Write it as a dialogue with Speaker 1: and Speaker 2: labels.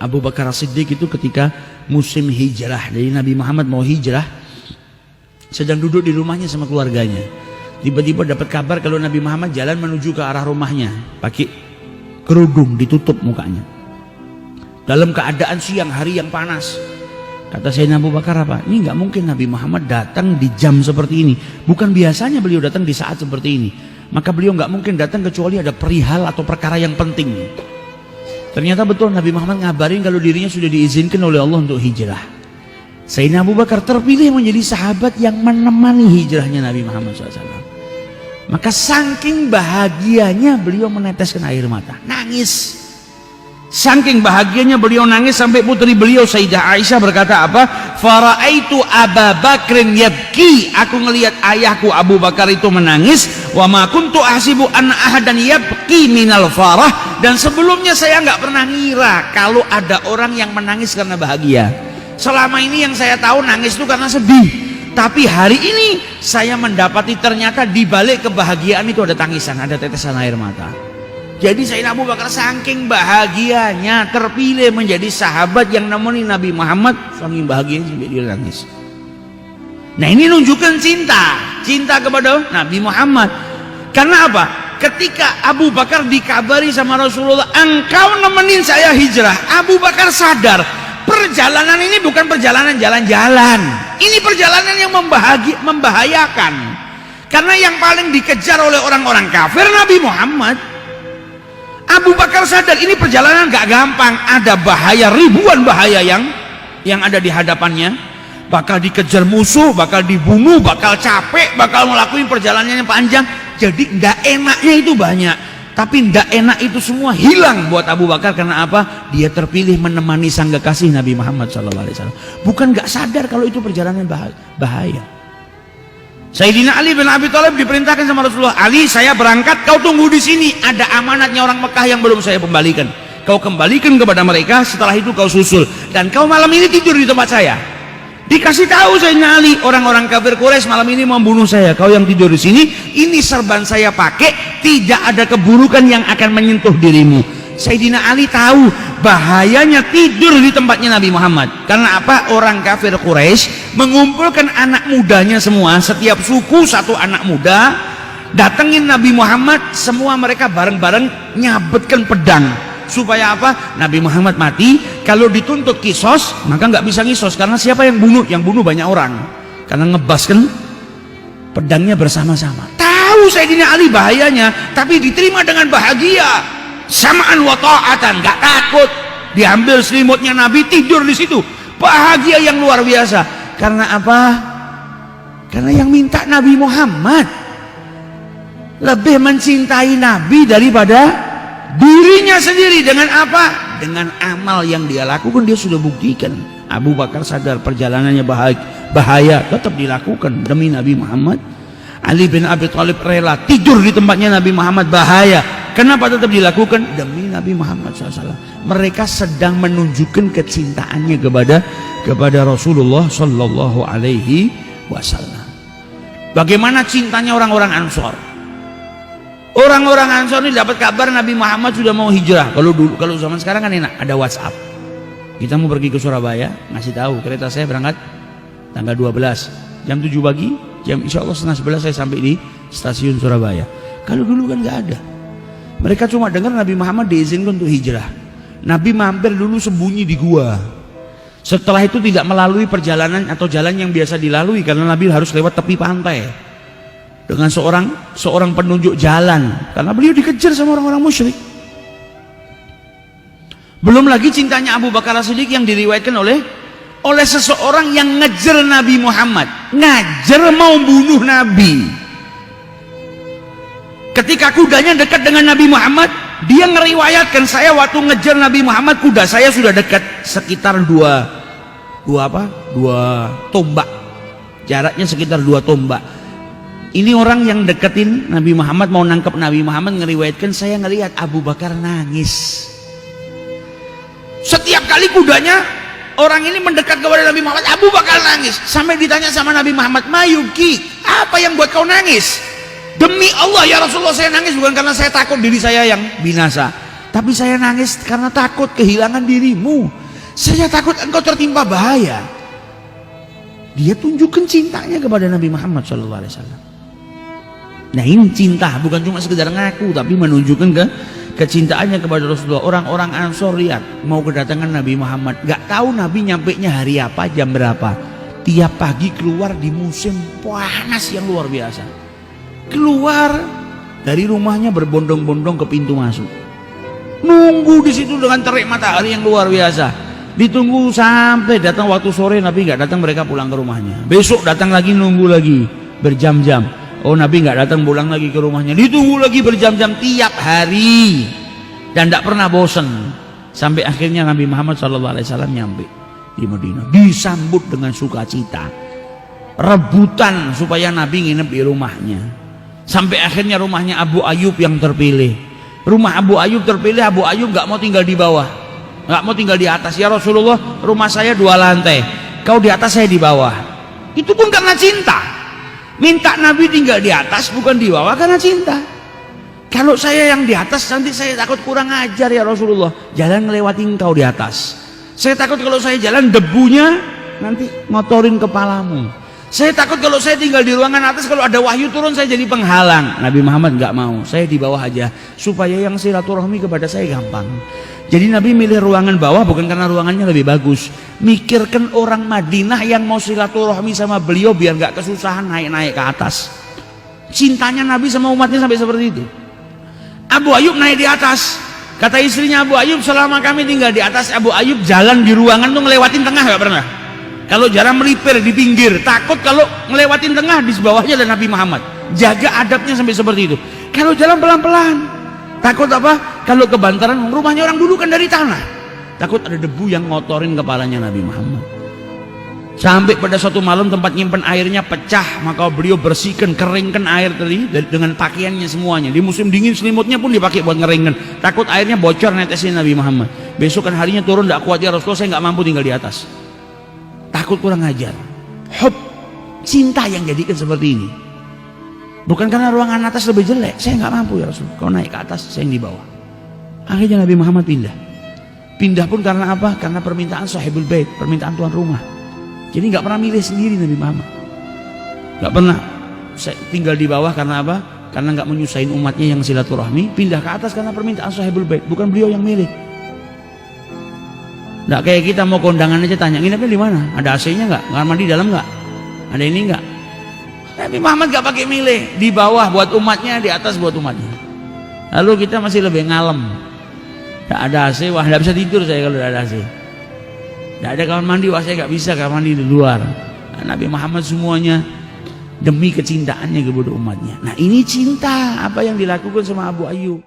Speaker 1: Abu Bakar As-Siddiq itu ketika musim hijrah, jadi Nabi Muhammad mau hijrah, sedang duduk di rumahnya sama keluarganya. Tiba-tiba dapat kabar kalau Nabi Muhammad jalan menuju ke arah rumahnya, pakai kerudung, ditutup mukanya. Dalam keadaan siang hari yang panas. Kata Sayyidina Abu Bakar apa? Ini nggak mungkin Nabi Muhammad datang di jam seperti ini. Bukan biasanya beliau datang di saat seperti ini. Maka beliau nggak mungkin datang kecuali ada perihal atau perkara yang penting. Ternyata betul Nabi Muhammad ngabarin kalau dirinya sudah diizinkan oleh Allah untuk hijrah. Sayyidina Abu Bakar terpilih menjadi sahabat yang menemani hijrahnya Nabi Muhammad SAW. Maka saking bahagianya beliau meneteskan air mata, nangis. Saking bahagianya beliau nangis sampai putri beliau Sayyidah Aisyah berkata apa? Faraitu Abu Bakrin yabki. Aku ngelihat ayahku Abu Bakar itu menangis. Wa ma kuntu ahsibu anna ahadan yabki minal farah. Dan sebelumnya saya nggak pernah ngira kalau ada orang yang menangis karena bahagia. Selama ini yang saya tahu nangis itu karena sedih. Tapi hari ini saya mendapati ternyata di balik kebahagiaan itu ada tangisan, ada tetesan air mata. Jadi Sayyidina Abu Bakar saking bahagianya terpilih menjadi sahabat yang nemenin Nabi Muhammad, saking bahagianya sampai dia nangis. Nah ini nunjukkan cinta kepada Nabi Muhammad. Karena apa? Ketika Abu Bakar dikabari sama Rasulullah, engkau nemenin saya hijrah, Abu Bakar sadar perjalanan ini bukan perjalanan jalan-jalan. Ini perjalanan yang membahayakan. Karena yang paling dikejar oleh orang-orang kafir Nabi Muhammad. Abu Bakar sadar ini perjalanan gak gampang, ada bahaya, ribuan bahaya yang ada di hadapannya. Bakal dikejar musuh, bakal dibunuh, bakal capek, bakal ngelakuin perjalanan yang panjang. Jadi ndak enaknya itu banyak. Tapi ndak enak itu semua hilang buat Abu Bakar. Karena apa? Dia terpilih menemani sang kekasih Nabi Muhammad SAW. Bukan gak sadar kalau itu perjalanan bahaya. Sayyidina Ali bin Abi Thalib diperintahkan sama Rasulullah, Ali saya berangkat, kau tunggu di sini, ada amanatnya orang Mekah yang belum saya kembalikan. Kau kembalikan kepada mereka, setelah itu kau susul. Dan kau malam ini tidur di tempat saya. Dikasih tahu Sayyidina Ali, orang-orang kafir Quraisy malam ini membunuh saya. Kau yang tidur di sini, ini serban saya pakai, tidak ada keburukan yang akan menyentuh dirimu. Sayyidina Ali tahu bahayanya tidur di tempatnya Nabi Muhammad. Karena apa? Orang kafir Quraisy mengumpulkan anak mudanya semua, setiap suku satu anak muda, datengin Nabi Muhammad, semua mereka bareng-bareng nyabetkan pedang. Supaya apa? Nabi Muhammad mati, kalau dituntut kisos, maka nggak bisa ngisos. Karena siapa yang bunuh? Yang bunuh banyak orang. Karena ngebaskan pedangnya bersama-sama. Tahu Sayyidina Ali bahayanya, tapi diterima dengan bahagia. Samaan wa ta'atan, gak takut. Diambil selimutnya Nabi, tidur di situ, bahagia yang luar biasa. Karena apa? Karena yang minta Nabi Muhammad, lebih mencintai Nabi daripada dirinya sendiri. Dengan apa? Dengan amal yang dia lakukan. Dia sudah buktikan. Abu Bakar sadar perjalanannya bahaya, tetap dilakukan demi Nabi Muhammad. Ali bin Abi Thalib rela tidur di tempatnya Nabi Muhammad, bahaya. Kenapa tetap dilakukan? Demi Nabi Muhammad SAW. Mereka sedang menunjukkan kecintaannya kepada Rasulullah Sallallahu Alaihi Wasallam. Bagaimana cintanya orang-orang Ansor? Orang-orang Ansor ini dapat kabar Nabi Muhammad sudah mau hijrah. Kalau zaman sekarang kan enak, ada WhatsApp. Kita mau pergi ke Surabaya, ngasih tahu kereta saya berangkat tanggal 12 jam 7 pagi, insya Allah setengah 11 saya sampai di stasiun Surabaya. Kalau dulu kan nggak ada. Mereka cuma dengar Nabi Muhammad diizinkan untuk hijrah. Nabi mampir dulu sembunyi di gua. Setelah itu tidak melalui perjalanan atau jalan yang biasa dilalui, karena Nabi harus lewat tepi pantai dengan seorang penunjuk jalan, karena beliau dikejar sama orang-orang musyrik. Belum lagi cintanya Abu Bakar As-Siddiq yang diriwayatkan oleh seseorang yang ngejar Nabi Muhammad, ngajar mau bunuh Nabi. Ketika kudanya dekat dengan Nabi Muhammad, dia ngeriwayatkan, saya waktu ngejar Nabi Muhammad, kuda saya sudah dekat sekitar dua tombak, jaraknya sekitar 2 tombak. Ini orang yang deketin Nabi Muhammad, mau nangkep Nabi Muhammad, ngeriwayatkan, saya ngelihat Abu Bakar nangis. Setiap kali kudanya orang ini mendekat kepada Nabi Muhammad, Abu Bakar nangis. Sampai ditanya sama Nabi Muhammad, Mayuki, apa yang buat kau nangis? Demi Allah ya Rasulullah, saya nangis bukan karena saya takut diri saya yang binasa. tapi saya nangis karena takut kehilangan dirimu. Saya takut engkau tertimpa bahaya. Dia tunjukkan cintanya kepada Nabi Muhammad SAW. Nah ini cinta, bukan cuma sekedar ngaku, tapi menunjukkan kecintaannya kepada Rasulullah. Orang-orang Ansor lihat mau kedatangan Nabi Muhammad, gak tahu Nabi nyampenya hari apa, jam berapa. Tiap pagi keluar di musim panas yang luar biasa. Keluar dari rumahnya berbondong-bondong ke pintu masuk. Nunggu di situ dengan terik matahari yang luar biasa. Ditunggu sampai datang waktu sore, Nabi nggak datang, mereka pulang ke rumahnya. Besok datang lagi, nunggu lagi berjam-jam. Oh Nabi nggak datang, pulang lagi ke rumahnya. Ditunggu lagi berjam-jam tiap hari dan tidak pernah bosan. Sampai akhirnya Nabi Muhammad SAW nyampe di Madinah, disambut dengan sukacita, rebutan supaya Nabi nginep di rumahnya. Sampai akhirnya rumahnya Abu Ayyub yang terpilih. Rumah Abu Ayyub terpilih. Abu Ayyub nggak mau tinggal di bawah, nggak mau tinggal di atas. Ya Rasulullah, rumah saya 2 lantai, kau di atas, saya di bawah. Itu pun karena cinta. Minta Nabi tinggal di atas bukan di bawah karena cinta. Kalau saya yang di atas nanti saya takut kurang ajar ya Rasulullah, jalan ngelewatin kau di atas. Saya takut kalau saya jalan debunya nanti ngotorin kepalamu. Saya takut kalau saya tinggal di ruangan atas, kalau ada wahyu turun saya jadi penghalang. Nabi Muhammad nggak mau, saya di bawah aja supaya yang silaturahmi kepada saya gampang. Jadi Nabi milih ruangan bawah bukan karena ruangannya lebih bagus, mikirkan orang Madinah yang mau silaturahmi sama beliau biar nggak kesusahan naik-naik ke atas. Cintanya Nabi sama umatnya sampai seperti itu. Abu Ayyub naik di atas, kata istrinya Abu Ayyub, selama kami tinggal di atas, Abu Ayyub jalan di ruangan tuh ngelewatin tengah nggak pernah. Kalau jalan melipir di pinggir, takut kalau ngelewatin tengah di bawahnya ada Nabi Muhammad. Jaga adabnya sampai seperti itu. Kalau jalan pelan-pelan, takut apa? Kalau kebantaran, rumahnya orang dulu kan dari tanah, takut ada debu yang ngotorin kepalanya Nabi Muhammad. Sampai pada suatu malam tempat nyimpen airnya pecah, maka beliau bersihkan, keringkan air tadi dengan pakaiannya semuanya. Di musim dingin selimutnya pun dipakai buat ngeringkan, takut airnya bocor netesin Nabi Muhammad. Besok kan harinya turun, tidak kuat ya Rasulullah, saya nggak mampu tinggal di atas, takut kurang ajar. Hub, cinta yang jadikan seperti ini. Bukan karena ruangan atas lebih jelek, saya nggak mampu ya Rasul, kau naik ke atas, saya yang di bawah. Akhirnya Nabi Muhammad pindah pun karena apa? Karena permintaan sahibul bait, permintaan tuan rumah. Jadi nggak pernah milih sendiri Nabi Muhammad, nggak pernah. Saya tinggal di bawah karena apa? Karena nggak menyusahin umatnya yang silaturahmi. Pindah ke atas karena permintaan sahibul bait, bukan beliau yang milih. Nggak kayak kita mau kondangan aja tanya, nginepnya di mana? Ada AC-nya nggak? Kamar mandi dalam nggak? Ada ini nggak? Nabi Muhammad nggak pakai milih, di bawah buat umatnya, di atas buat umatnya. Lalu kita masih lebih ngalem, nggak ada AC, wah nggak bisa tidur saya kalau nggak ada AC. Nggak ada kamar mandi, wah saya nggak bisa kamar mandi di luar. Nah, Nabi Muhammad semuanya demi kecintaannya kepada umatnya. Nah ini cinta apa yang dilakukan sama Abu Ayyub.